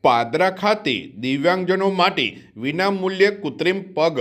પાદરા ખાતે દિવ્યાંગજનો માટે વિનામૂલ્યે કૃત્રિમ પગ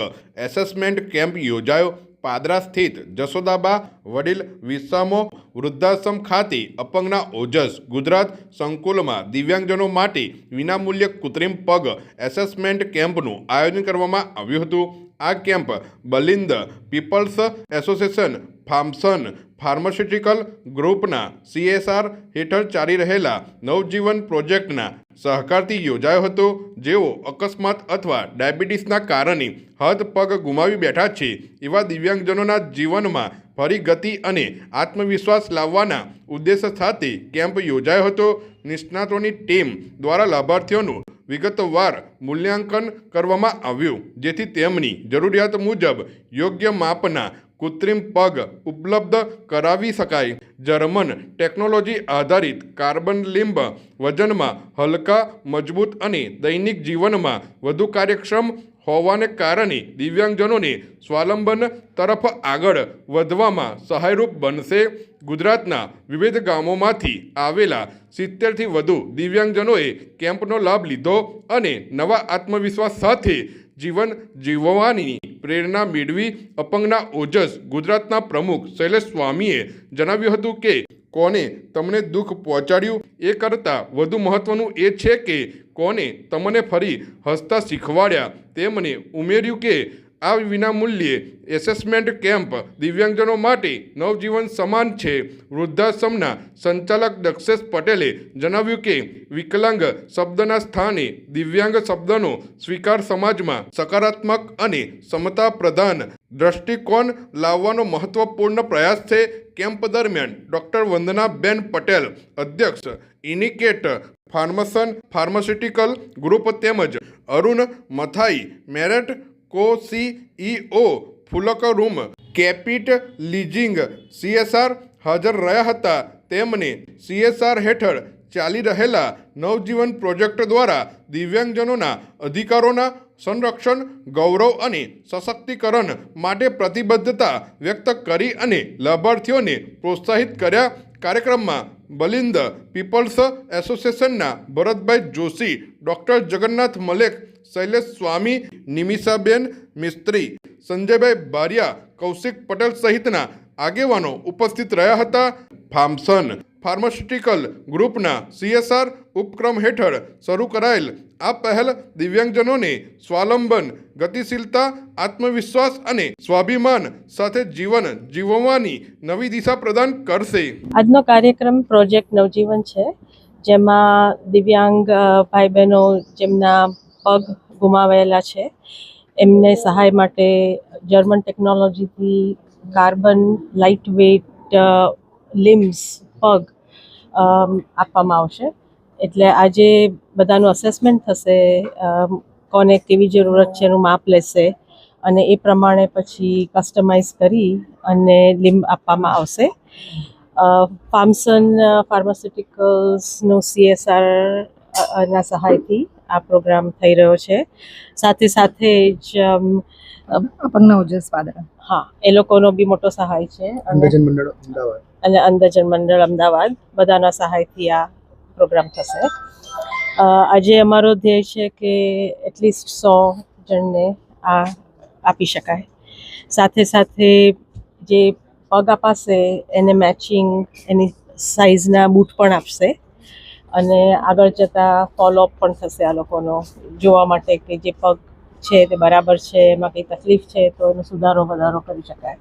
એસેસમેન્ટ કેમ્પ યોજાયો. પાદરા સ્થિત જશોદાબા વડીલ વિસામો વૃદ્ધાશ્રમ ખાતે અપંગના ઓજસ ગુજરાત સંકુલમાં દિવ્યાંગજનો માટે વિનામૂલ્યે કૃત્રિમ પગ એસેસમેન્ટ કેમ્પનું આયોજન કરવામાં આવ્યું હતું. આ કેમ્પ બલિન્દ પીપલ્સ એસોસિએશન ફાર્મસન ફાર્માસ્યુટિકલ ગ્રુપના CSR હેઠળ ચાલી રહેલા નવજીવન પ્રોજેક્ટના સહકારથી યોજાયો હતો. જેઓ અકસ્માત અથવા ડાયાબિટીસના કારણે હાથ પગ ગુમાવી બેઠા છે એવા દિવ્યાંગજનોના જીવનમાં ફરી ગતિ અને આત્મવિશ્વાસ લાવવાના ઉદ્દેશ સાથે કેમ્પ યોજાયો હતો. નિષ્ણાતોની ટીમ દ્વારા લાભાર્થીઓનું વિગતવાર મૂલ્યાંકન કરવામાં આવ્યું, જેથી તેમની જરૂરિયાત મુજબ યોગ્ય માપના કૃત્રિમ પગ ઉપલબ્ધ કરાવી શકાય. જર્મન ટેકનોલોજી આધારિત કાર્બન લિંબ વજનમાં હલકા, મજબૂત અને દૈનિક જીવનમાં વધુ કાર્યક્ષમ હોવાને કારણે દિવ્યાંગજનોને સ્વાવલંબન તરફ આગળ વધવામાં સહાયરૂપ બનશે. ગુજરાતના વિવિધ ગામોમાંથી આવેલા 70થી વધુ દિવ્યાંગજનોએ કેમ્પનો લાભ લીધો અને નવા આત્મવિશ્વાસ સાથે જીવન જીવવાની પ્રેરણા મેળવી. અપંગના ઓજસ ગુજરાતના પ્રમુખ શૈલેષ સ્વામીએ જણાવ્યું હતું કે કોને તમને દુઃખ પહોંચાડ્યું એ કરતાં વધુ મહત્ત્વનું એ છે કે કોને તમને ફરી હસતા શીખવાડ્યા. તેમણે ઉમેર્યું કે આ વિનામૂલ્યે એસેસમેન્ટ કેમ્પ દિવ્યાંગજનો માટે નવજીવન સમાન છે. વૃદ્ધાશ્રમના સંચાલક દક્ષેશ પટેલે જણાવ્યું કે વિકલાંગ શબ્દના સ્થાને દિવ્યાંગ શબ્દનો સ્વીકાર સમાજમાં સકારાત્મક અને સમતા પ્રધાન દ્રષ્ટિકોણ લાવવાનો મહત્વપૂર્ણ પ્રયાસ છે. કેમ્પ દરમિયાન ડૉક્ટર વંદનાબેન પટેલ, અધ્યક્ષ ઇનિકેટ ફાર્મસન ફાર્માસ્યુટિકલ ગ્રુપ તેમજ અરુણ મથાઈ, મેરેટ CEO ફુલક રૂમ કેપિટ લીઝિંગ CSR હાજર રહ્યા હતા. તેમને CSR હેઠળ ચાલી રહેલા નવજીવન પ્રોજેક્ટ દ્વારા દિવ્યાંગજનોના અધિકારોના સંરક્ષણ, ગૌરવ અને સશક્તિકરણ માટે પ્રતિબદ્ધતા વ્યક્ત કરી અને લાભાર્થીઓને પ્રોત્સાહિત કર્યા. કાર્યક્રમમાં બલિન્દ પીપલ્સ એસોસિએશનના ભરતભાઈ જોશી, ડૉક્ટર જગન્નાથ મલેક, શૈલેષ સ્વામી, નિમિષાબેન મિસ્ત્રી, સંજયભાઈ બારિયા, કૌશિક પટેલ સહિતના આગેવાનો ઉપસ્થિત રહ્યા હતા. ફાર્મસન ફાર્માસ્યુટિકલ ગ્રુપના CSR ઉપક્રમ હેઠળ શરૂ કરાયેલ આ પહેલ દિવ્યાંગજનોને સ્વાવલંબન, ગતિશીલતા, આત્મવિશ્વાસ અને સ્વાભિમાન સાથે જીવન જીવવાની નવી દિશા પ્રદાન કરશે. આજનો કાર્યક્રમ પ્રોજેક્ટ નવજીવન છે, જેમાં દિવ્યાંગ ભાઈ બહેનો જેમના પગ ગુમાવેલા છે એમને સહાય માટે જર્મન ટેકનોલોજીથી કાર્બન લાઇટ વેઇટ લિમ્સ પગ આપવામાં આવશે. એટલે આજે બધાનું અસેસમેન્ટ થશે, કોને કેવી જરૂરત છે એનું માપ લેશે અને એ પ્રમાણે પછી કસ્ટમાઇઝ કરી અને લિમ્બ આપવામાં આવશે. ફાર્મસન ફાર્માસ્યુટિકલ્સનું CSR ના સહાયથી આ પ્રોગ્રામ થઈ રહ્યો છે. સાથે સાથે જ અપંગના ઓજસ પાદરા, હા, એ લોકોનો બી મોટો સહાય છે અને અંધજન મંડળ અમદાવાદ બધાના સહાયથી આ પ્રોગ્રામ થશે. આજે અમારો ધ્યેય છે કે એટલીસ્ટ 100 જણને આ આપી શકાય. સાથે સાથે જે પગ અપાશે એને મેચિંગ એની સાઇઝના બૂટ પણ આપશે અને આગળ જતાં ફોલોઅપ પણ થશે આ લોકોનો, જોવા માટે કે જે પગ છે તે બરાબર છે, એમાં કંઈ તકલીફ છે તો એનો સુધારો વધારો કરી શકાય.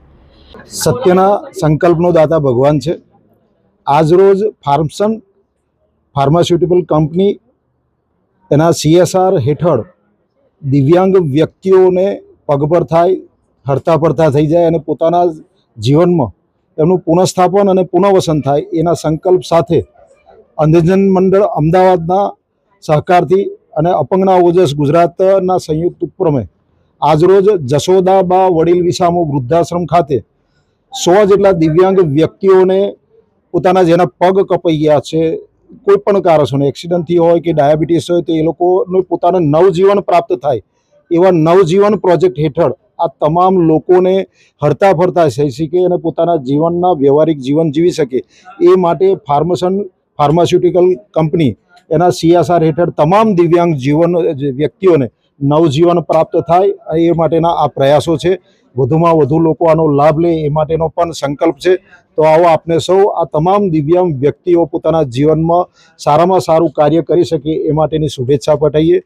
સત્યના સંકલ્પનો દાતા ભગવાન છે. આજરોજ ફાર્મસન ફાર્માસ્યુટિકલ કંપની એના CSR હેઠળ દિવ્યાંગ વ્યક્તિઓને પગભર થાય, હરતા ફરતા થઈ જાય અને પોતાના જીવનમાં એમનું પુનઃસ્થાપન અને પુનઃવસન થાય એના સંકલ્પ સાથે અંધજન મંડળ અમદાવાદના સહકારથી અને અપંગના ઓજસ ગુજરાતના સંયુક્ત ઉપક્રમે આજરોજ જશોદાબા વડીલ વિસામો વૃદ્ધાશ્રમ ખાતે 100 જેટલા દિવ્યાંગ વ્યક્તિઓને પોતાના જેના પગ કપાઈ ગયા છે, કોઈ પણ કારણોસર એક્સિડન્ટથી હોય કે ડાયાબિટીસ હોય, તો એ લોકોને પોતાને નવજીવન પ્રાપ્ત થાય એવા નવજીવન પ્રોજેક્ટ હેઠળ આ તમામ લોકોને હરતા ફરતા થઈ શકે અને પોતાના જીવનના વ્યવહારિક જીવન જીવી શકે એ માટે ફાર્મસન ફાર્માસ્યુટિકલ કંપની એના CSR હેઠળ તમામ દિવ્યાંગ વ્યક્તિઓને નવજીવન પ્રાપ્ત થાય એ માટેના આ પ્રયાસો છે. વધુમાં વધુ લોકો આનો લાભ લે એ માટેનો પણ સંકલ્પ છે. તો આવો આપને સૌ આ તમામ દિવ્યાંગ વ્યક્તિઓ પોતાના જીવનમાં સારામાં સારું કાર્ય કરી શકે એ માટેની શુભેચ્છા પઠાઈએ.